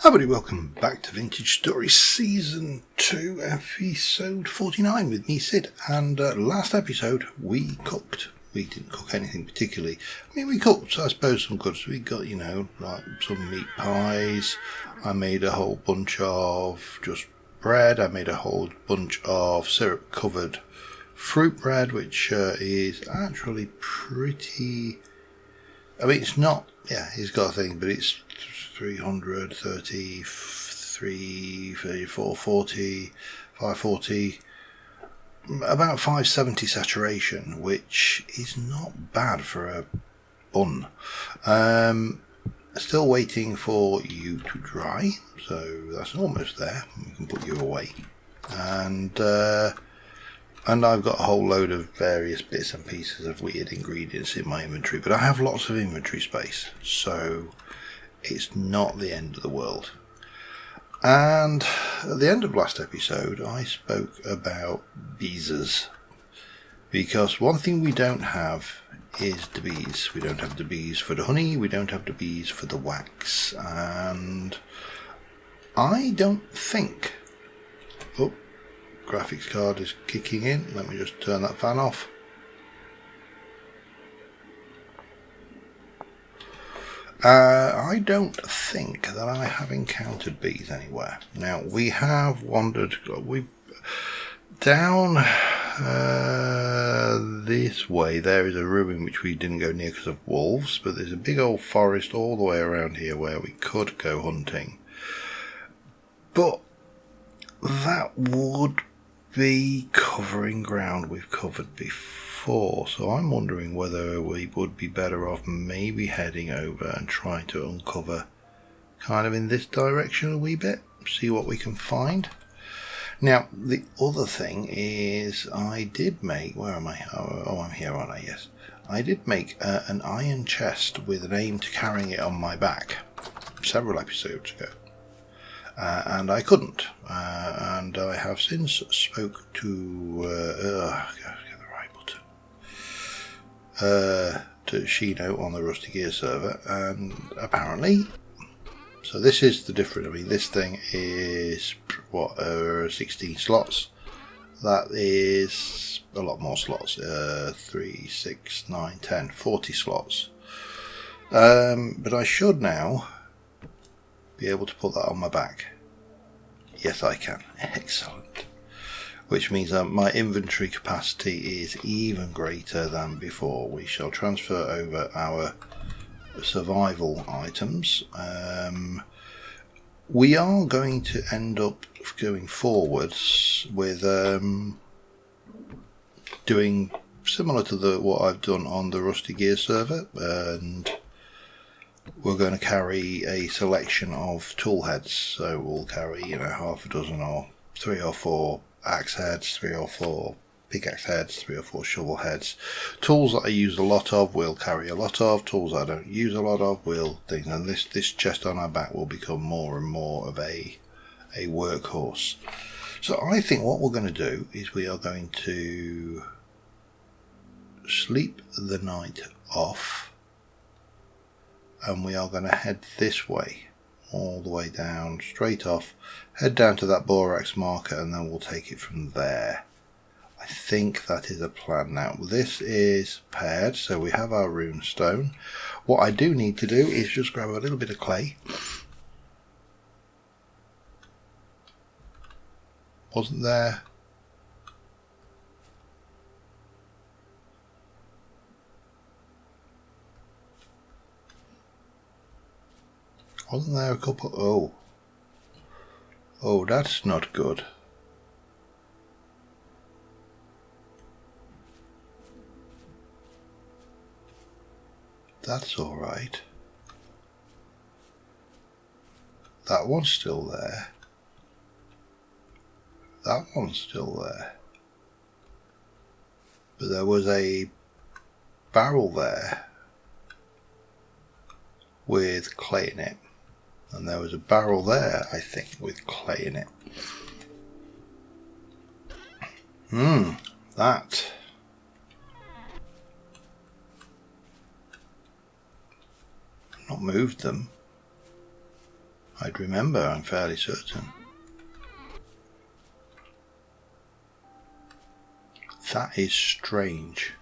Hi everybody, welcome back to Vintage Stories Season 2, Episode 49 with me, Sid. And last episode, we cooked. We didn't cook anything particularly. I mean, we cooked, I suppose, some goods. We got, like some meat pies. I made a whole bunch of just bread. I made a whole bunch of syrup-covered fruit bread, which is actually pretty... I mean, it's not... Yeah, it's got a thing, but it's 333, 34, 40, 540, about 570 saturation, which is not bad for a bun. Still waiting for you to dry, so that's almost there. We can put you away. And I've got a whole load of various bits and pieces of weird ingredients in my inventory, but I have lots of inventory space, so it's not the end of the world. And at the end of last episode, I spoke about beezers, because one thing we don't have is the bees. We don't have the bees for the honey, we don't have the bees for the wax, and I don't think... Oh, graphics card is kicking in. Let me just turn that fan off. I don't think that I have encountered bees anywhere. Now, we have wandered down this way. There is a ruin which we didn't go near because of wolves, but there's a big old forest all the way around here where we could go hunting. But that would be covering ground we've covered before, so I'm wondering whether we would be better off maybe heading over and trying to uncover kind of in this direction a wee bit, see what we can find. Now, the other thing is I did make... Where am I? Oh, I'm here, aren't I? Yes. I did make an iron chest with an aim to carrying it on my back several episodes ago. And I couldn't, and I have since spoke to get the right button, to Shino on the Rusty Gear server, and apparently, so this is the difference. I mean, this thing is 16 slots. That is a lot more slots. 3, 6, 9, 10, 40 slots. But I should now be able to put that on my back. Yes, I can. Excellent. Which means that my inventory capacity is even greater than before. We shall transfer over our survival items. We are going to end up going forwards with doing similar to what I've done on the Rusty Gear server, and we're going to carry a selection of tool heads. So we'll carry, half a dozen or 3 or 4 axe heads, 3 or 4 pickaxe heads, 3 or 4 shovel heads. Tools that I use a lot of, we'll carry a lot of. Tools I don't use a lot of, things. And this chest on our back will become more and more of a workhorse. So I think what we're going to do is we are going to sleep the night off. And we are going to head this way, all the way down, straight off, head down to that borax marker, and then we'll take it from there. I think that is a plan. Now, this is paired, so we have our rune stone. What I do need to do is just grab a little bit of clay. Wasn't there? Wasn't there a couple? Oh, that's not good. That's all right. That one's still there. That one's still there. But there was a barrel there with clay in it. And there was a barrel there, I think, with clay in it. That. Not moved them. I'd remember, I'm fairly certain. That is strange.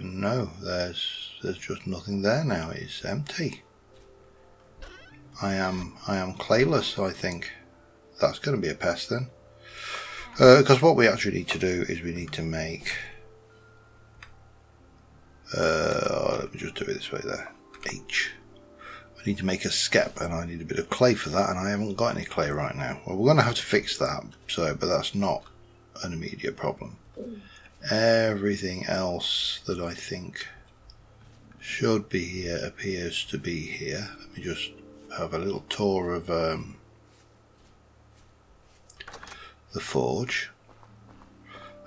No, there's just nothing there now. It's empty. I am clayless, I think. That's going to be a pest then. Because what we actually need to do is we need to make... let me just do it this way there. H. I need to make a skep, and I need a bit of clay for that, and I haven't got any clay right now. Well, we're going to have to fix that, but that's not an immediate problem. Everything else that I think should be here appears to be here. Let me just have a little tour of the forge,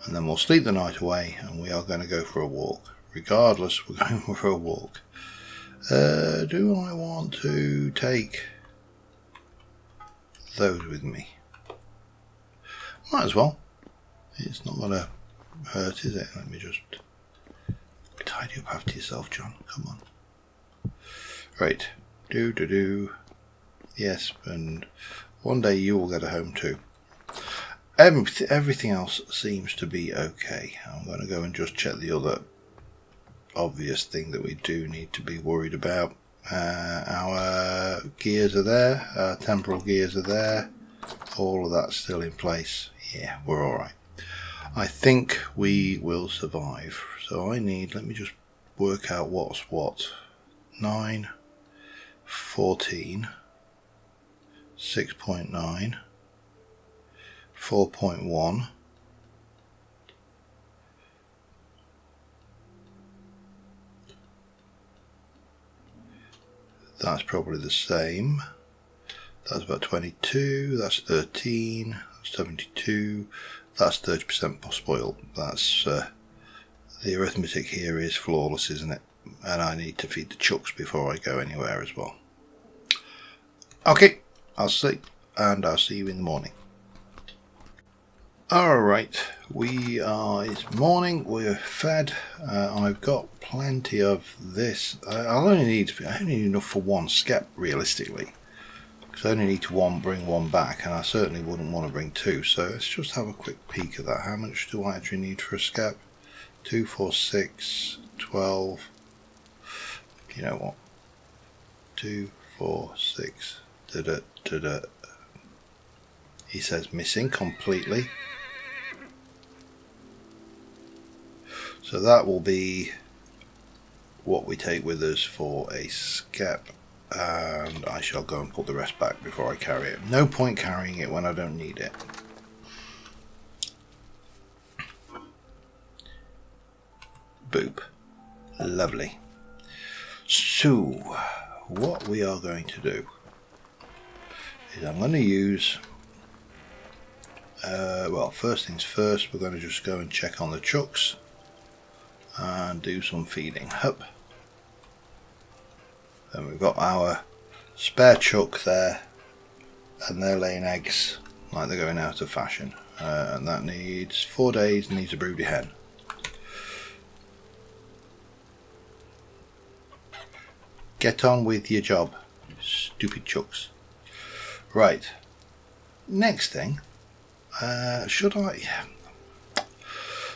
and then we'll sleep the night away, and we are going to go for a walk. Regardless, we're going for a walk. Do I want to take those with me? Might as well. It's not going to hurt, is it? Let me just tidy up after yourself, John. Come on. Right. Do. Yes, and one day you will get a home too. Everything else seems to be okay. I'm going to go and just check the other obvious thing that we do need to be worried about. Our gears are there. Our temporal gears are there. All of that's still in place. Yeah, we're alright. I think we will survive. So let me just work out what's what. 9, 14, 6.9, 4.1, that's probably the same. That's about 22, that's 13, that's 72, that's 30% spoiled. That's the arithmetic here is flawless, isn't it? And I need to feed the chucks before I go anywhere as well. Okay, I'll sleep and I'll see you in the morning. Alright, it's morning, we're fed. I've got plenty of this. I only need enough for one skep realistically. Because I only need to bring one back, and I certainly wouldn't want to bring two. So let's just have a quick peek at that. How much do I actually need for a skep? 2, 4, 6, 12. You know what? 2, 4, 6. He says missing completely. So that will be what we take with us for a skep, and I shall go and put the rest back before I carry it. No point carrying it when I don't need it. Boop. Lovely. So, what we are going to do is I'm going to use, well, first things first, we're going to just go and check on the chucks and do some feeding. Hup. Then we've got our spare chuck there, and they're laying eggs like they're going out of fashion, and that needs 4 days and needs a broody hen. Get on with your job, stupid chucks. Right, next thing, should I...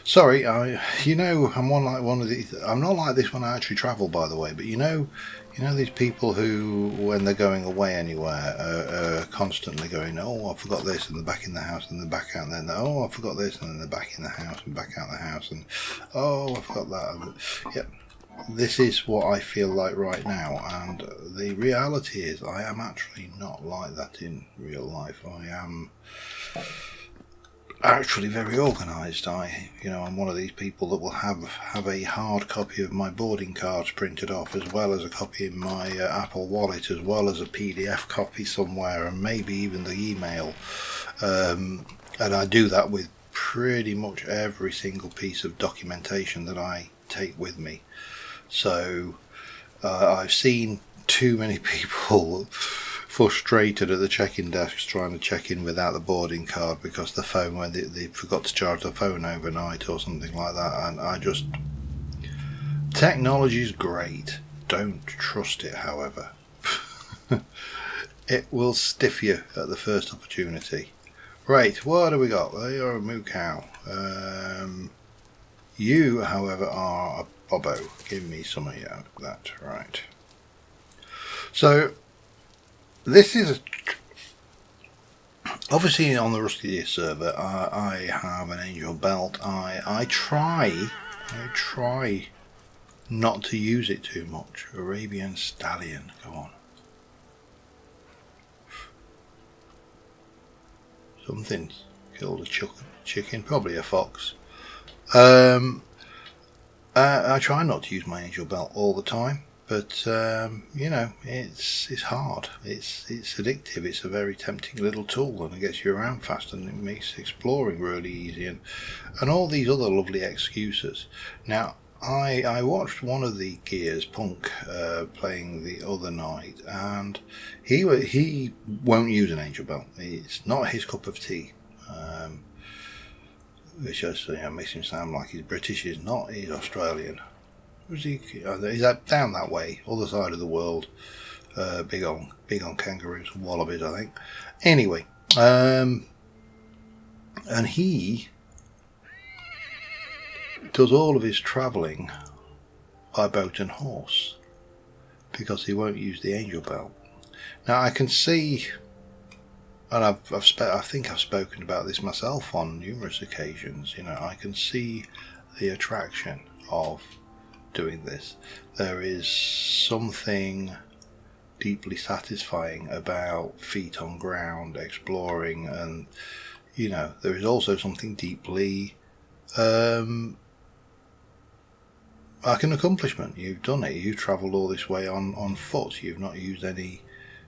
Sorry, I'm one of these. I'm not like this when I actually travel, by the way. But you know these people who, when they're going away anywhere, are constantly going, "Oh, I forgot this," and they're back in the house, and they're back out, and then, "Oh, I forgot this," and then they're back in the house, and back out the house, and "Oh, I forgot that." And, yep, this is what I feel like right now, and the reality is, I am actually not like that in real life. I am actually very organised. I'm one of these people that will have a hard copy of my boarding cards printed off, as well as a copy in my Apple Wallet, as well as a PDF copy somewhere, and maybe even the email. And I do that with pretty much every single piece of documentation that I take with me. So I've seen too many people frustrated at the check-in desks trying to check in without the boarding card because the phone, when they forgot to charge the phone overnight or something like that. And technology is great, don't trust it, however. It will stiff you at the first opportunity. Right, what do we got? Well, you're a moo cow. You, however, are a bobbo. Give me some of that. Right. So, this is obviously on the Rusty Deer server. I have an angel belt. I try not to use it too much. Arabian stallion. Go on. Something's killed a chicken, probably a fox. I try not to use my angel belt all the time, but you know, it's hard. It's addictive. It's a very tempting little tool, and it gets you around fast, and it makes exploring really easy, and all these other lovely excuses. Now, I watched one of the Gears Punk playing the other night, and he won't use an angel belt. It's not his cup of tea. Which just makes him sound like he's British. He's not. He's Australian. He's down that way, other side of the world. Big on kangaroos and wallabies, I think. Anyway, and he does all of his travelling by boat and horse because he won't use the angel belt. Now I can see, and I think I've spoken about this myself on numerous occasions. You know, I can see the attraction of doing this. There is something deeply satisfying about feet on ground exploring, and you know, there is also something deeply like an accomplishment. You've done it. You've travelled all this way on foot. You've not used any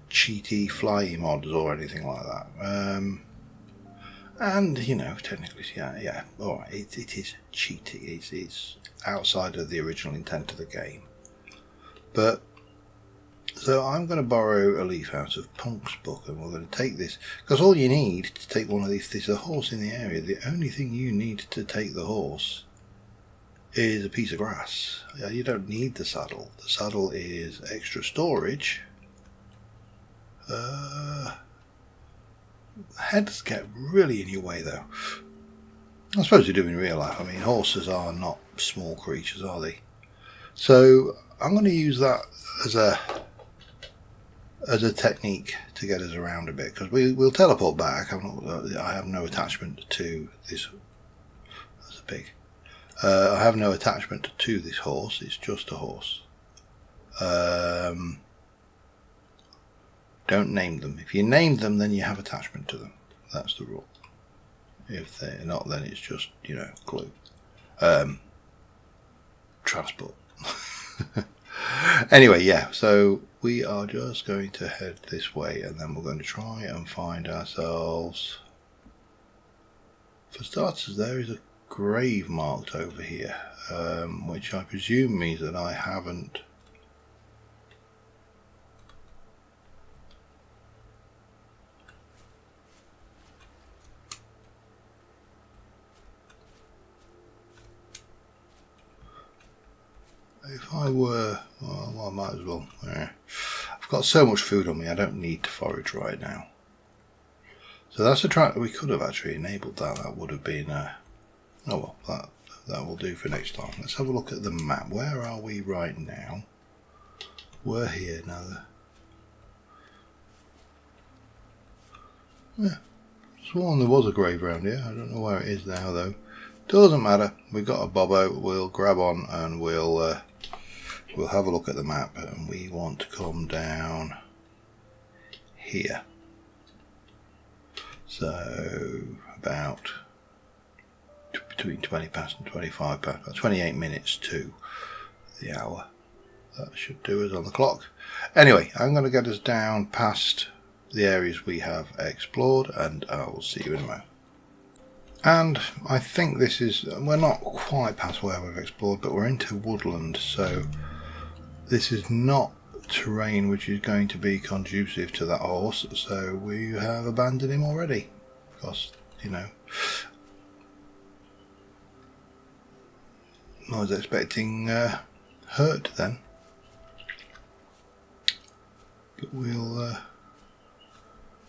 cheaty fly mods or anything like that. And you know, technically, yeah, all right, it is cheaty. It's outside of the original intent of the game. But so I'm going to borrow a leaf out of Punk's book, and we're going to take this, because all you need to take one of these, there's a horse in the area. The only thing you need to take the horse is a piece of grass. You don't need the saddle. The saddle is extra storage. Heads get really in your way, though. I suppose you do in real life. I mean, horses are not small creatures, are they? So I'm going to use that as a technique to get us around a bit, because we'll teleport back. I have no attachment to this. That's a pig. I have no attachment to this horse. It's just a horse. Don't name them. If you name them, then you have attachment to them. That's the rule. If they're not, then it's just, you know, glue. Transport. Anyway, yeah, so we are just going to head this way, and then we're going to try and find ourselves... For starters, there is a grave marked over here, which I presume means that I haven't... If I were, well, I might as well. I've got so much food on me, I don't need to forage right now. So that's a track. We could have actually enabled that. That would have been. Oh well, that will do for next time. Let's have a look at the map. Where are we right now? We're here now. Yeah, sworn there was a grave around here. I don't know where it is now though. Doesn't matter. We've got a bobbo. We'll grab on and we'll have a look at the map, and we want to come down here. So about between 20 past and 25 past, about 28 minutes to the hour. That should do us on the clock. Anyway, I'm going to get us down past the areas we have explored, and I will see you in a moment. And I think this is, we're not quite past where we've explored, but we're into woodland, so this is not terrain which is going to be conducive to that horse, so we have abandoned him already, because, you know, I was expecting hurt then. But we'll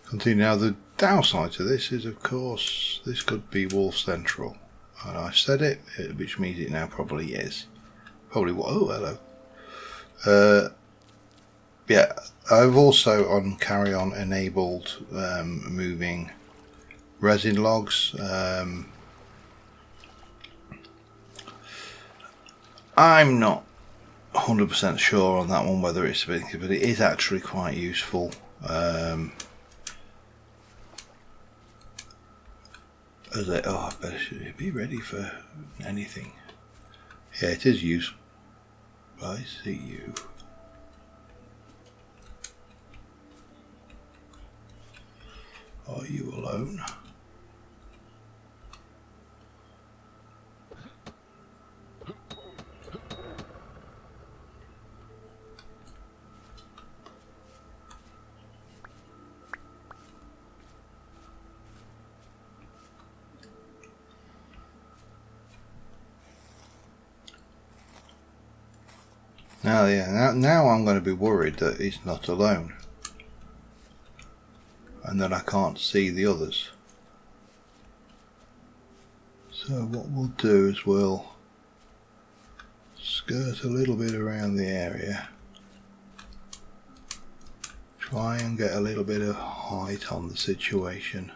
continue. Now the downside to this is, of course, this could be Wolf Central, and I said it, which means it now probably is. Probably. Oh, hello. Yeah, I've also on Carry On enabled moving resin logs. I'm not 100% sure on that one whether it's a bit, but it is actually quite useful. As I better should be ready for anything. Yeah, it is useful. I see you. Are you alone? Now I'm going to be worried that he's not alone and that I can't see the others. So what we'll do is we'll skirt a little bit around the area, try and get a little bit of height on the situation.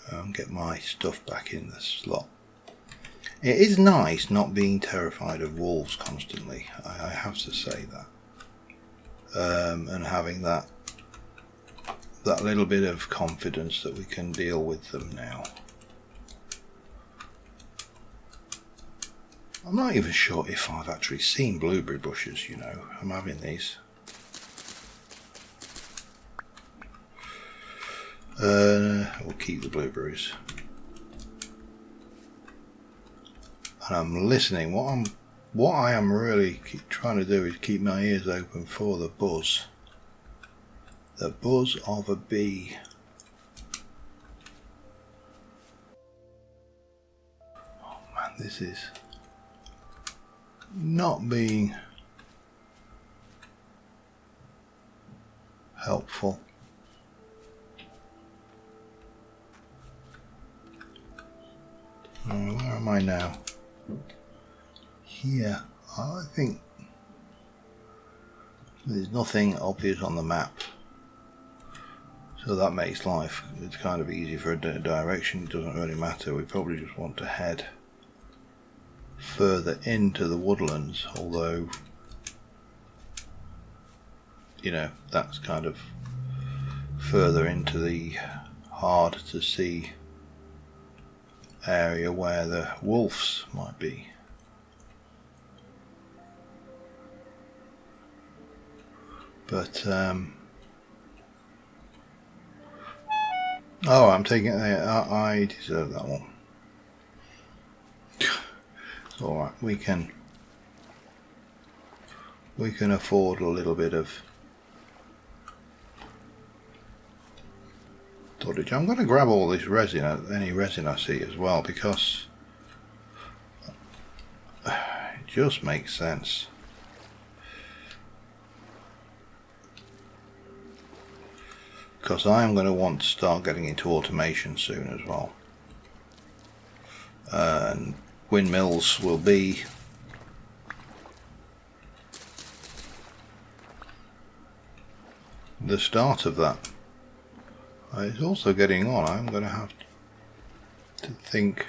And get my stuff back in the slot. It is nice not being terrified of wolves constantly, I have to say that, and having that little bit of confidence that we can deal with them now. I'm not even sure if I've actually seen blueberry bushes, you know. I'm having these. We'll keep the blueberries. And I'm listening. What I am really trying to do is keep my ears open for the buzz. The buzz of a bee. Oh man, this is not being helpful. Where am I now? Here. I think there's nothing obvious on the map, so that makes life, it's kind of easy for a direction. It doesn't really matter. We probably just want to head further into the woodlands, although, you know, that's kind of further into the hard to see area where the wolves might be. But oh, I'm taking it. I deserve that one. It's all right. We can afford a little bit of dodge. I'm going to grab all this resin, any resin I see as well, because it just makes sense. Because I am going to want to start getting into automation soon as well. And windmills will be the start of that. It's also getting on. I'm going to have to think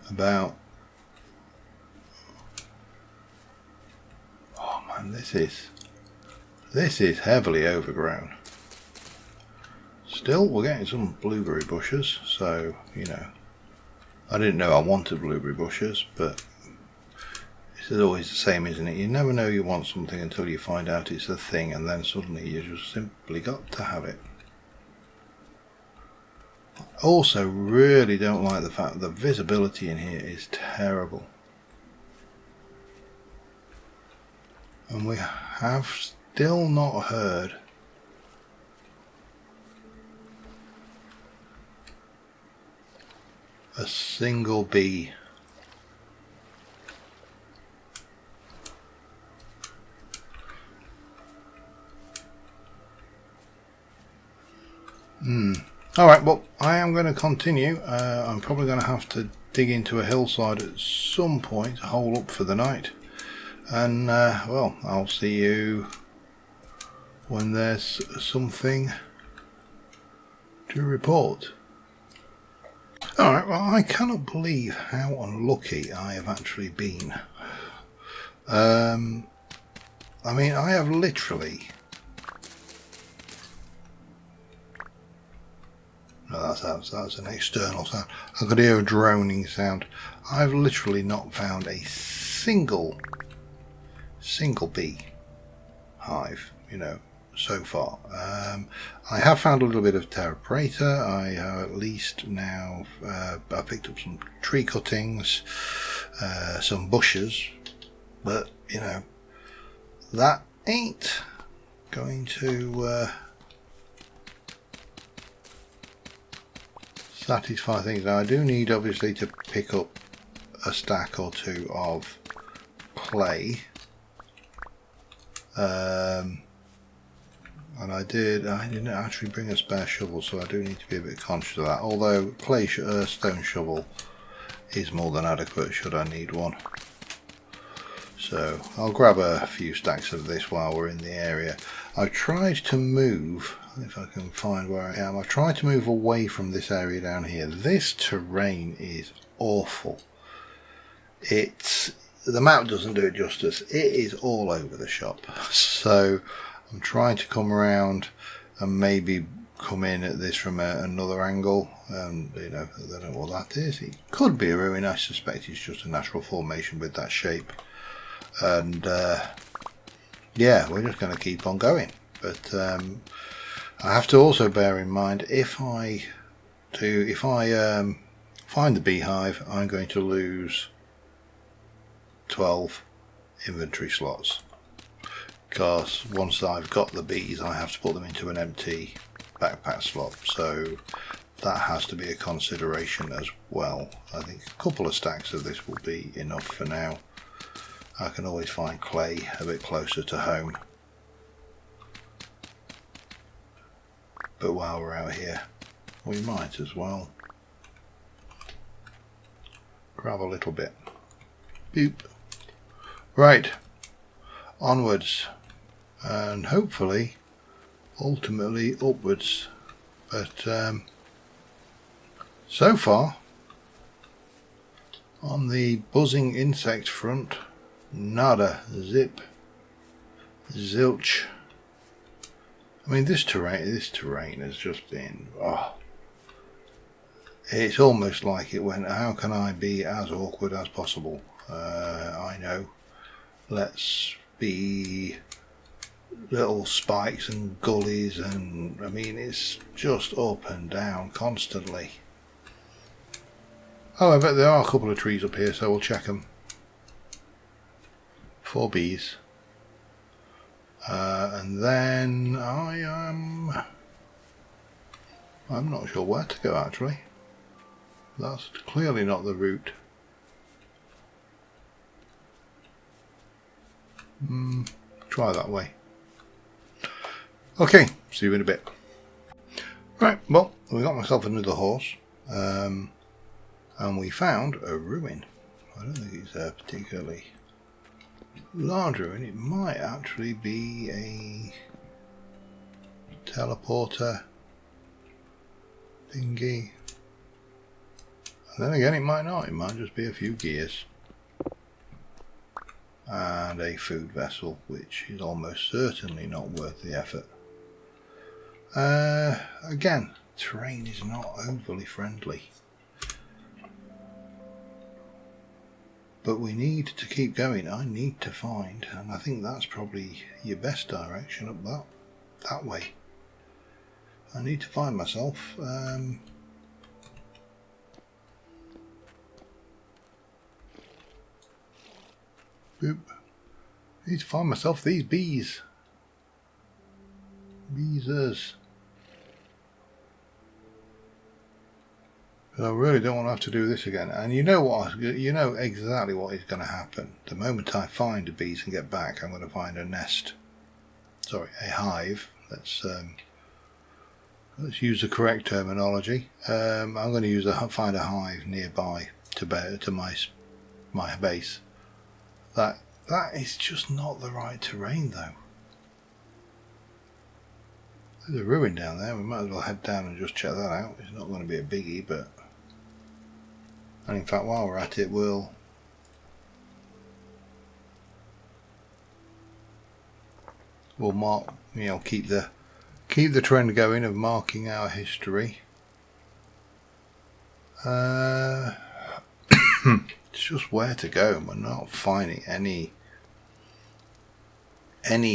about... Oh man, this is heavily overgrown. Still, we're getting some blueberry bushes, so, you know, I didn't know I wanted blueberry bushes, but it's always the same, isn't it? You never know you want something until you find out it's a thing, and then suddenly you just simply got to have it. I also really don't like the fact that the visibility in here is terrible. And we have still not heard a single bee. Alright, well, I am going to continue. I'm probably going to have to dig into a hillside at some point, hole up for the night. And, well, I'll see you when there's something to report. Alright, well, I cannot believe how unlucky I have actually been. I mean, I have literally... No, that's an external sound. I could hear a droning sound. I've literally not found a single bee hive, you know, so far. I have found a little bit of Terra Preta. I have at least now I picked up some tree cuttings, some bushes, but you know, that ain't going to satisfy things. Now I do need obviously to pick up a stack or two of clay, and I didn't actually bring a spare shovel, so I do need to be a bit conscious of that, although clay stone shovel is more than adequate should I need one. So I'll grab a few stacks of this while we're in the area. I've tried to move, if I can find where I am, I've tried to move away from this area down here. This terrain is awful. The map doesn't do it justice. It is all over the shop. So I'm trying to come around and maybe come in at this from another angle. You know, I don't know what that is. It could be a ruin. I suspect it's just a natural formation with that shape. And yeah, we're just going to keep on going. But I have to also bear in mind, if I find the beehive, I'm going to lose 12 inventory slots, because once I've got the bees I have to put them into an empty backpack slot, so that has to be a consideration as well. I think a couple of stacks of this will be enough for now. I can always find clay a bit closer to home, but while we're out here we might as well grab a little bit. Boop. Right, onwards, and hopefully ultimately upwards, but so far on the buzzing insect front, nada, zip, zilch. I mean, this terrain has just been, oh, it's almost like it went, how can I be as awkward as possible? I know, let's be little spikes and gullies, and I mean, it's just up and down constantly. However, there are a couple of trees up here, so we'll check them. 4 bees. And then I'm not sure where to go actually. That's clearly not the route. Try that way. Okay, see you in a bit. Right, well, we got myself another horse, and we found a ruin. I don't think it's a particularly large ruin. It might actually be a teleporter thingy. And then again, it might not. It might just be a few gears. And a food vessel, which is almost certainly not worth the effort. Again, terrain is not overly friendly. But we need to keep going. I need to find, and I think that's probably your best direction, up that way. I need to find myself boop. I need to find myself these bees. Beesers. But I really don't want to have to do this again. And you know what? You know exactly what is going to happen. The moment I find the bees and get back, I'm going to find a nest. Sorry, a hive. Let's use the correct terminology. I'm going to find a hive nearby to my base. That is just not the right terrain, though. There's a ruin down there. We might as well head down and just check that out. It's not going to be a biggie, but... And in fact, while we're at it, we'll mark, keep the trend going of marking our history. It's just where to go. We're not finding any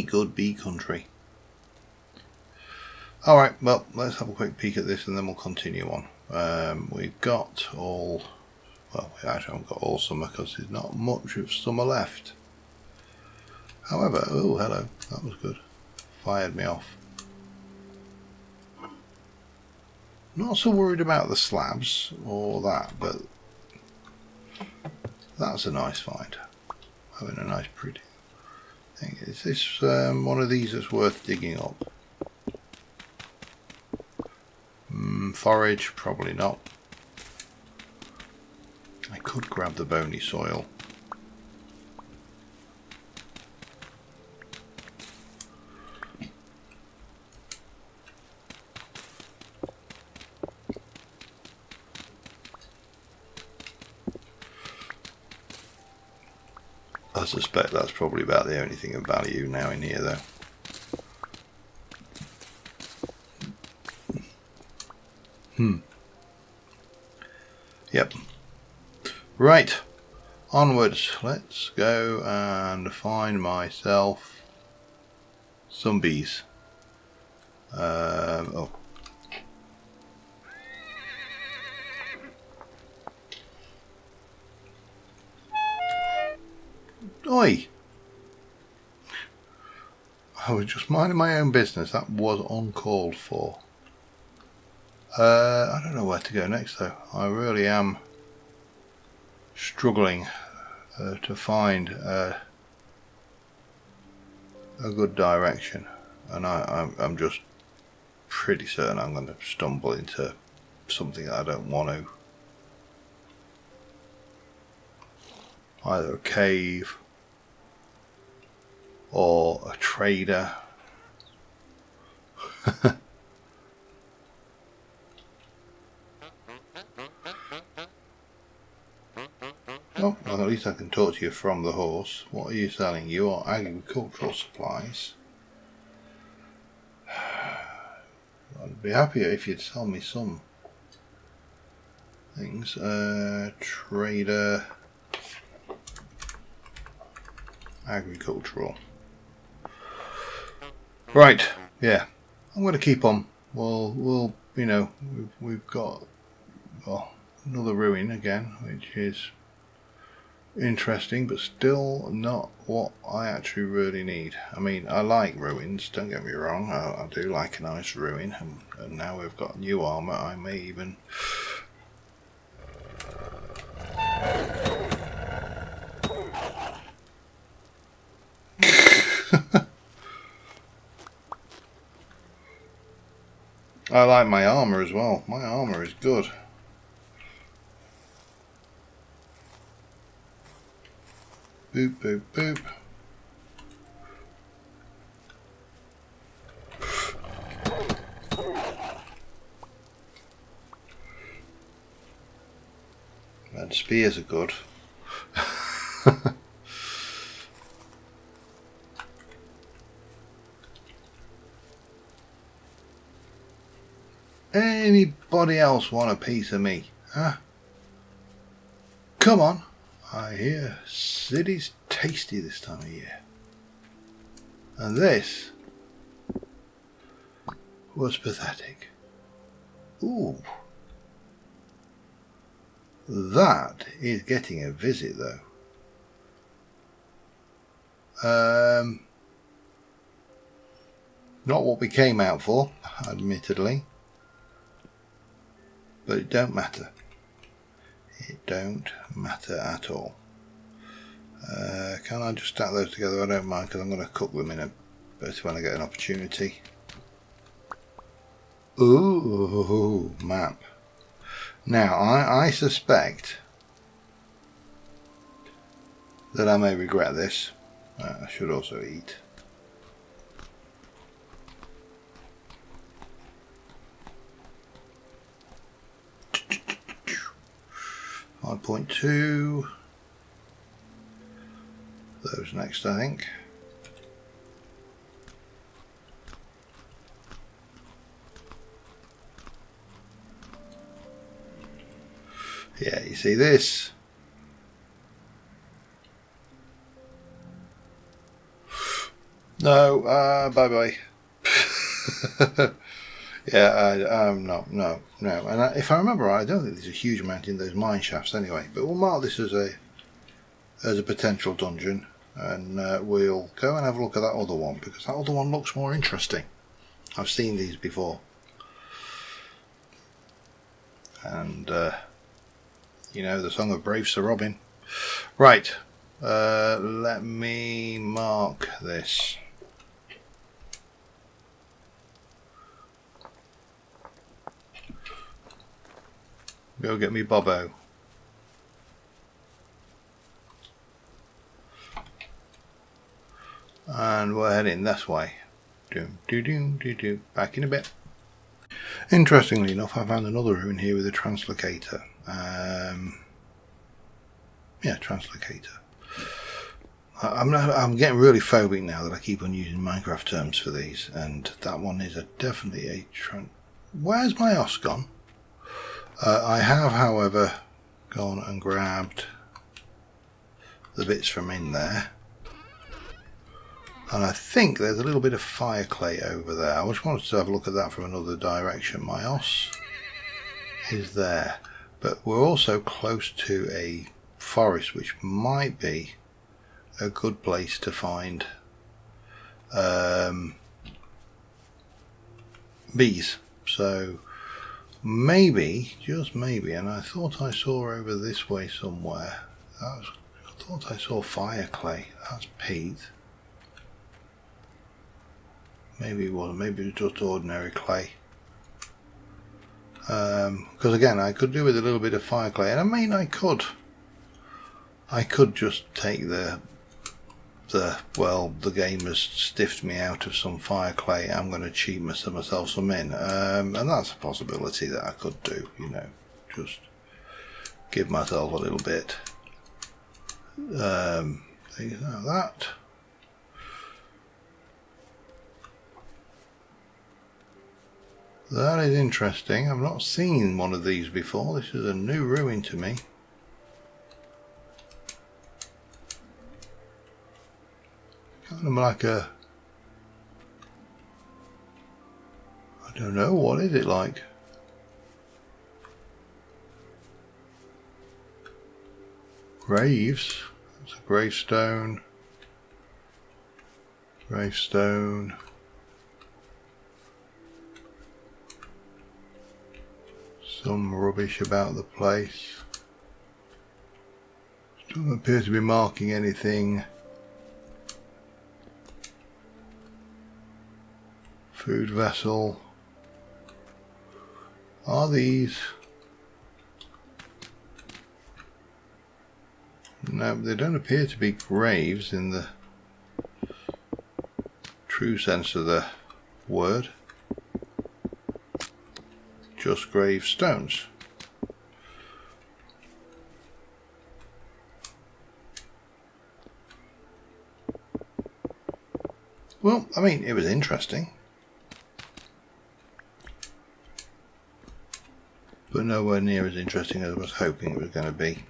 good bee country. Alright, well, let's have a quick peek at this and then we'll continue on. We've got all... Well, we actually haven't got all summer because there's not much of summer left. However, oh, hello, that was good. Fired me off. Not so worried about the slabs or that, but that's a nice find. Having a nice pretty thing. Is this one of these that's worth digging up? Forage, probably not. I could grab the bony soil. I suspect that's probably about the only thing of value now in here, though. Yep. Right. Onwards. Let's go and find myself some bees. Oh. Oi! I was just minding my own business. That was uncalled for. I don't know where to go next, though. I really am struggling to find a good direction, and I'm just pretty certain I'm going to stumble into something that I don't want to. Either a cave or a trader. Oh, well, at least I can talk to you from the horse. What are you selling? You are agricultural supplies. I'd be happier if you'd sell me some things. Trader, agricultural. Right, yeah. I'm going to keep on. We'll we've got another ruin again, which is interesting, but still not what I actually really need. I mean, I like ruins, don't get me wrong. I do like a nice ruin, and now we've got new armour. I may even I like my armour as well. My armour is good. Boop, boop, boop. And spears are good. Anybody else want a piece of me? Huh? Come on. I hear city's tasty this time of year. And this was pathetic. Ooh. That is getting a visit, though. Not what we came out for, admittedly. But it don't matter. It don't matter at all. Can I just stack those together? I don't mind, because I'm going to cook them in a bit when I get an opportunity. Ooh, map. Now, I suspect that I may regret this. I should also eat. .2. Those next, I think. Yeah, you see this? No, bye bye. Yeah, no. And if I remember right, I don't think there's a huge amount in those mine shafts anyway. But we'll mark this as a potential dungeon, and we'll go and have a look at that other one, because that other one looks more interesting. I've seen these before, and you know, the song of brave Sir Robin. Right, let me mark this. Go get me Bobo. And we're heading this way. Back in a bit. Interestingly enough, I found another ruin here with a translocator. Yeah, translocator. I'm getting really phobic now that I keep on using Minecraft terms for these, and that one is definitely a Where's my os gone? I have, however, gone and grabbed the bits from in there, and I think there's a little bit of fire clay over there. I just wanted to have a look at that from another direction. My os is there, but we're also close to a forest, which might be a good place to find bees. So maybe, just maybe, and I thought I saw over this way somewhere, I thought I saw fire clay. That's peat. Maybe it wasn't, maybe it was just ordinary clay. Because again, I could do with a little bit of fire clay, and I mean, I could just take the game has stiffed me out of some fire clay. I'm going to cheat myself some in, and that's a possibility that I could do. You know, just give myself a little bit. Things like that. That is interesting. I've not seen one of these before. This is a new ruin to me. Kind of like a... I don't know, what is it like? Graves. It's a gravestone. Gravestone. Some rubbish about the place. Doesn't appear to be marking anything. Food vessel. Are these? No, they don't appear to be graves in the true sense of the word. Just gravestones. Well, I mean, it was interesting, but nowhere near as interesting as I was hoping it was going to be,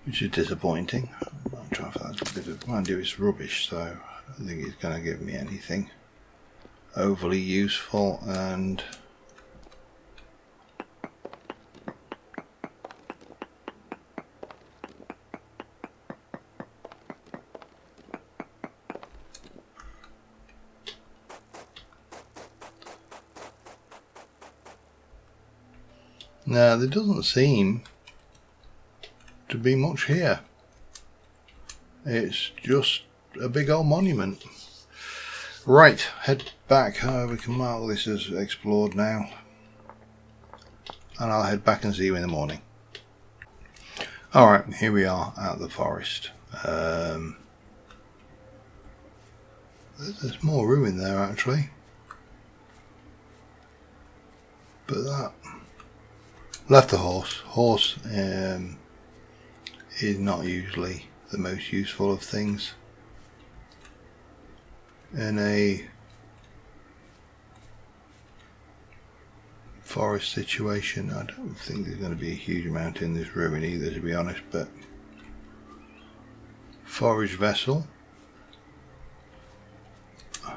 which is disappointing. I'm trying for that little bit of, mind you, it's rubbish, so I don't think it's going to give me anything overly useful. And Now there doesn't seem to be much here. It's just a big old monument. Right, head back. We can mark this as explored now. And I'll head back and see you in the morning. Alright, here we are at the forest. There's more ruin there actually. But that left the horse. Horse is not usually the most useful of things in a forest situation. I don't think there's going to be a huge amount in this ruin either, to be honest, but forage vessel. I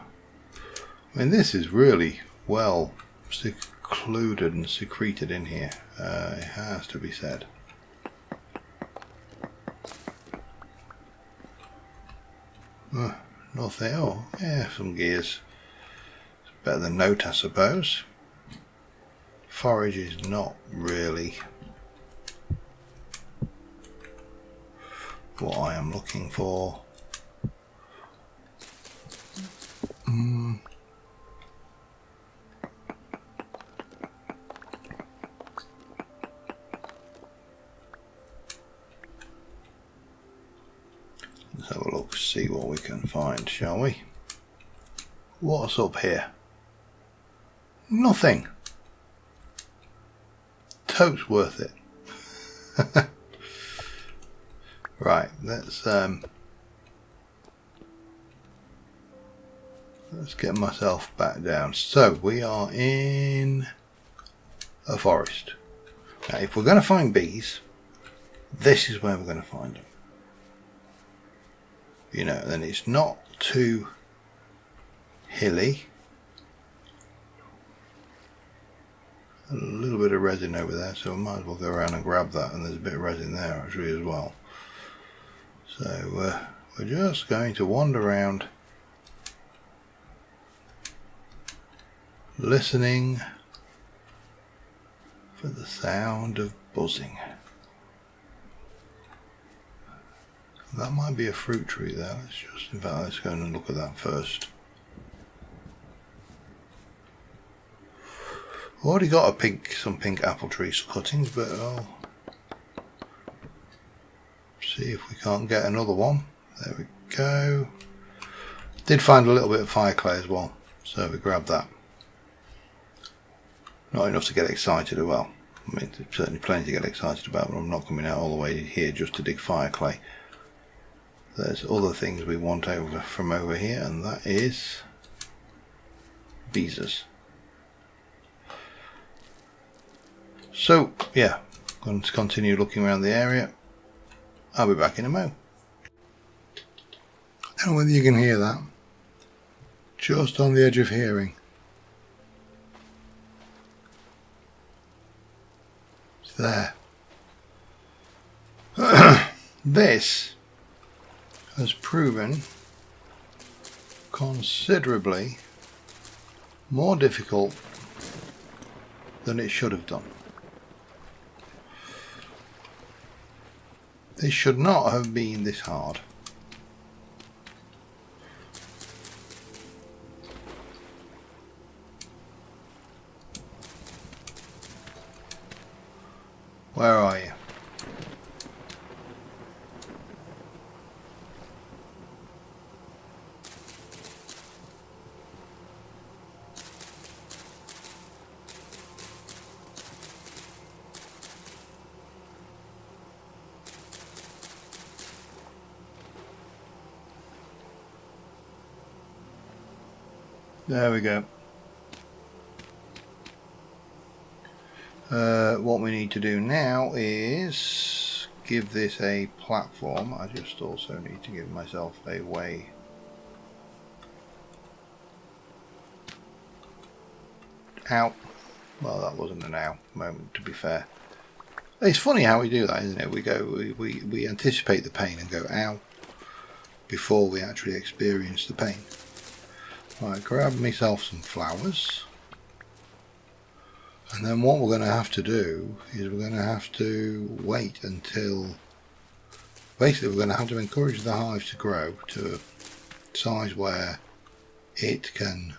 mean, this is really well secluded and secreted in here, it has to be said. Nothing. Oh, yeah, some gears. It's better than note, I suppose. Forage is not really what I am looking for. Let's have a look, see what we can find, shall we? What's up here? Nothing. Totes worth it. Right, let's get myself back down. So we are in a forest. Now, if we're going to find bees, this is where we're going to find them. You know, then it's not too hilly. A little bit of resin over there, so I might as well go around and grab that, and there's a bit of resin there actually as well. So we're just going to wander around, listening for the sound of buzzing. That might be a fruit tree there. In fact, let's go and look at that first. Already got some pink apple tree cuttings, but I'll see if we can't get another one. There we go. Did find a little bit of fire clay as well, so we grabbed that. Not enough to get excited as well. I mean, there's certainly plenty to get excited about, but I'm not coming out all the way here just to dig fire clay. There's other things we want from over here, and that is beezers. So yeah, I'm going to continue looking around the area. I'll be back in a mo. I don't know whether you can hear that. Just on the edge of hearing. It's there. This has proven considerably more difficult than it should have done. This should not have been this hard. Where are you? There we go. What we need to do now is give this a platform. I just also need to give myself a way out. Well, that wasn't an ow moment, to be fair. It's funny how we do that, isn't it? We anticipate the pain and go ow before we actually experience the pain. Right, grab myself some flowers. And then what we're going to have to do is we're going to have to wait until, basically we're going to have to encourage the hive to grow to a size where it can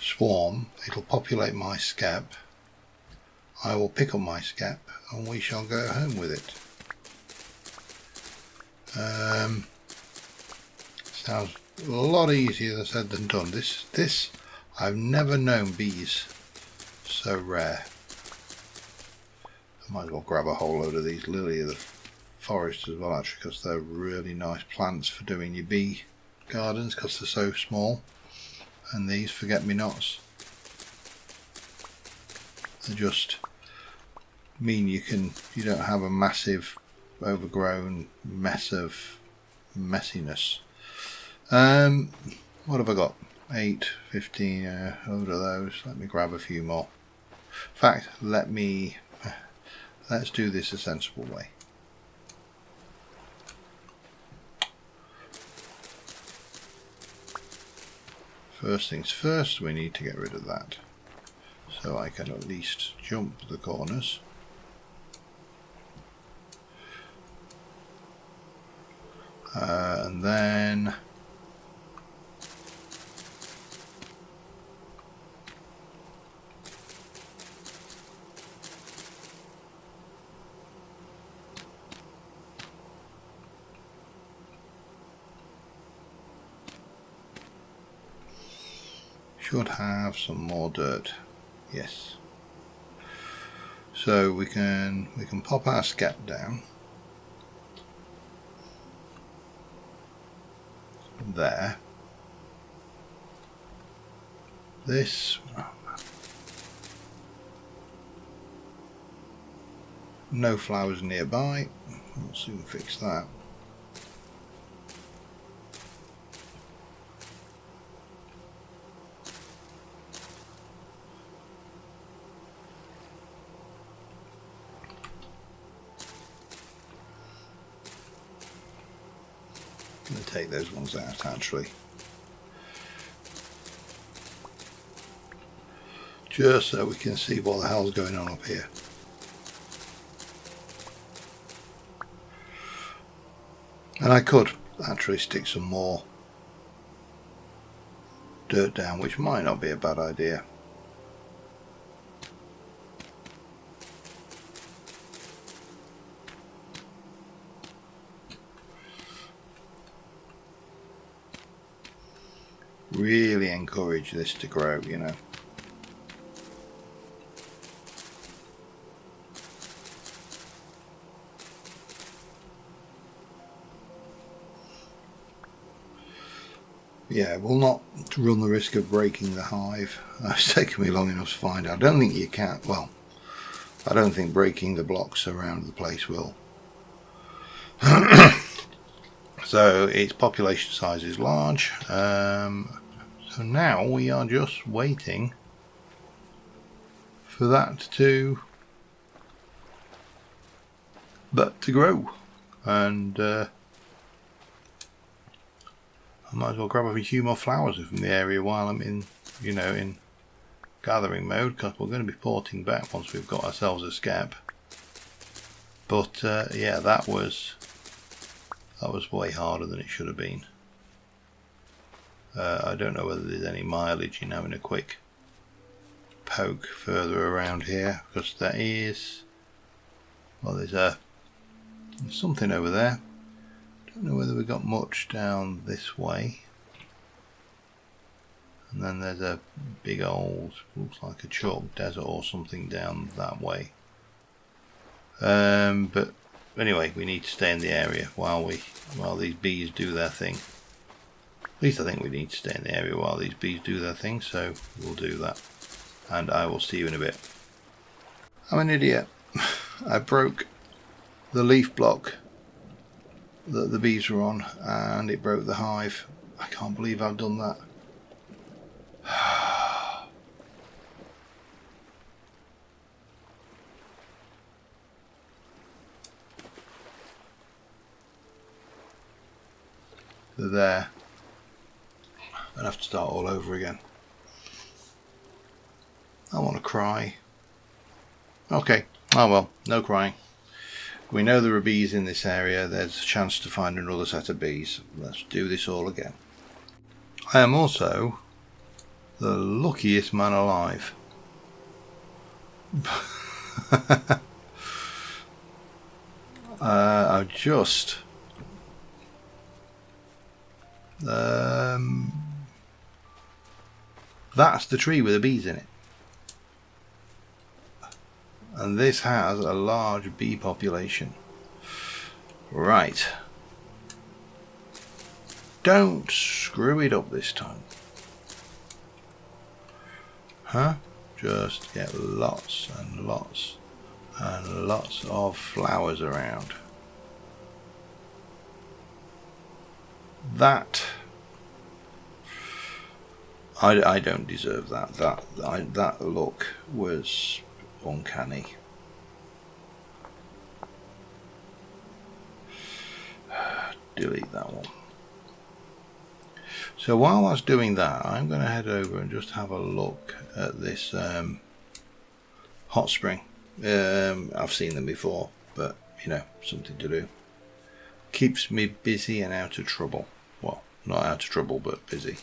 swarm. It'll populate my skep. I will pick up my skep and we shall go home with it. Sounds a lot easier said than done. This I've never known bees so rare. I might as well grab a whole load of these lily of the forest as well, actually, because they're really nice plants for doing your bee gardens because they're so small. And these forget-me-nots, they just mean you don't have a massive overgrown mess of messiness. What have I got? 8, 15, a load of those. Let me grab a few more. In fact, let's do this a sensible way. First things first, we need to get rid of that, so I can at least jump the corners. And then should have some more dirt. Yes. So we can pop our skep down there. This no flowers nearby. We'll soon fix that. I'm going to take those ones out actually, just so we can see what the hell's going on up here. And I could actually stick some more dirt down, which might not be a bad idea. Really encourage this to grow, you know. Yeah, we'll not run the risk of breaking the hive. It's taken me long enough to find out. I don't think you can. Well, I don't think breaking the blocks around the place will. So its population size is large. So now we are just waiting for that to grow, and I might as well grab a few more flowers from the area while I'm in gathering mode, because we're going to be porting back once we've got ourselves a skep. But yeah, that was way harder than it should have been. I don't know whether there's any mileage in having a quick poke further around here, because there is, well, there's something over there. Don't know whether we got much down this way. And then there's a big old, looks like a chalk desert or something down that way. But anyway, we need to stay in the area while these bees do their thing. At least I think we need to stay in the area while these bees do their thing, so we'll do that. And I will see you in a bit. I'm an idiot. I broke the leaf block that the bees were on, and it broke the hive. I can't believe I've done that. They're there. I'd have to start all over again. I want to cry. Okay, oh well, no crying. We know there are bees in this area. There's a chance to find another set of bees. Let's do this all again. I am also the luckiest man alive. I just that's the tree with the bees in it, and this has a large bee population. Right, don't screw it up this time, huh? Just get lots and lots and lots of flowers around. That I don't deserve that. That look was uncanny. Delete that one. So while I was doing that, I'm going to head over and just have a look at this hot spring. I've seen them before, but you know, something to do. Keeps me busy and out of trouble. Well, not out of trouble, but busy.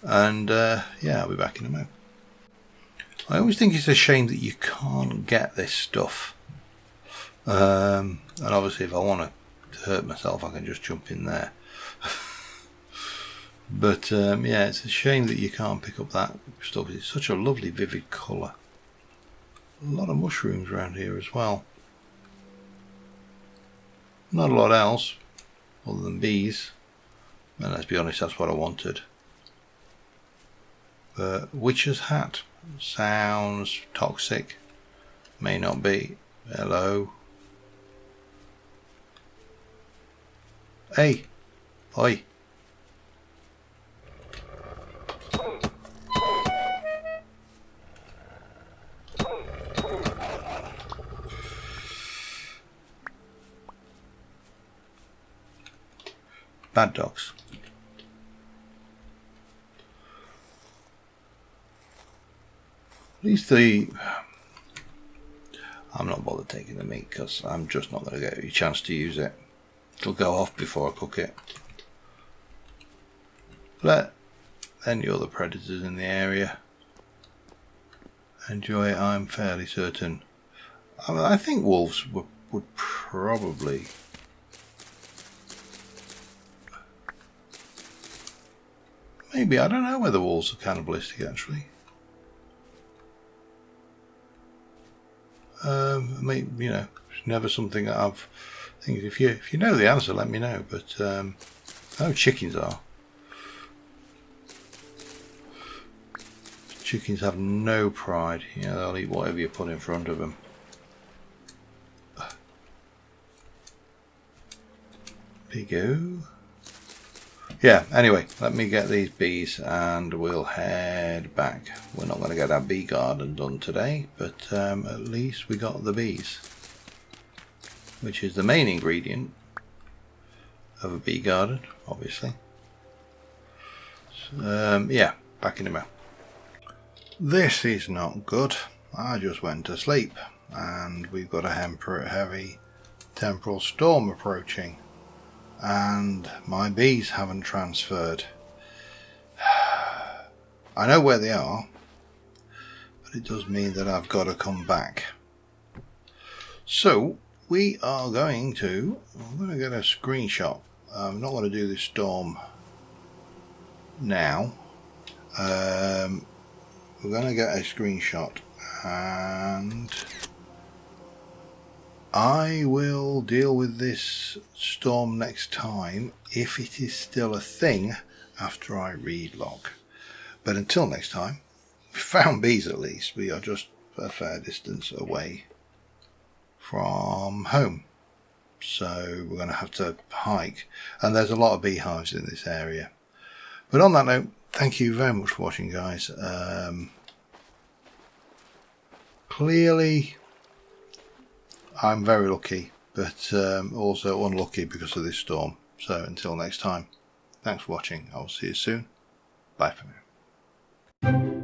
And yeah, I'll be back in a moment. I always think it's a shame that you can't get this stuff. And obviously if I want to hurt myself, I can just jump in there. But yeah, it's a shame that you can't pick up that stuff. It's such a lovely vivid colour. A lot of mushrooms around here as well. Not a lot else other than bees, and let's be honest, that's what I wanted. But witch's hat sounds toxic. May not be. Hello. Hey. Oi. Bad dogs. At least I'm not bothered taking the meat because I'm just not going to get a chance to use it. It'll go off before I cook it. Let any other predators in the area enjoy it. I'm fairly certain. I think wolves would probably. Maybe, I don't know whether wolves are cannibalistic actually. I mean, you know, it's never something that I've. I think if you know the answer, let me know. But I know chickens are. Chickens have no pride. You know, they'll eat whatever you put in front of them. Pigo. Yeah, anyway, let me get these bees and we'll head back. We're not going to get our bee garden done today, but at least we got the bees, which is the main ingredient of a bee garden, obviously. So, yeah, back in a minute. This is not good. I just went to sleep and we've got a heavy temporal storm approaching. And my bees haven't transferred. I know where they are, but it does mean that I've got to come back. So we are going to, I'm going to get a screenshot. I'm not going to do this storm now. We're going to get a screenshot and I will deal with this storm next time if it is still a thing after I read log. But until next time, we found bees at least. We are just a fair distance away from home. So we're going to have to hike. And there's a lot of beehives in this area. But on that note, thank you very much for watching, guys. Clearly, I'm very lucky, but also unlucky because of this storm. So until next time, thanks for watching. I'll see you soon. Bye for now. you.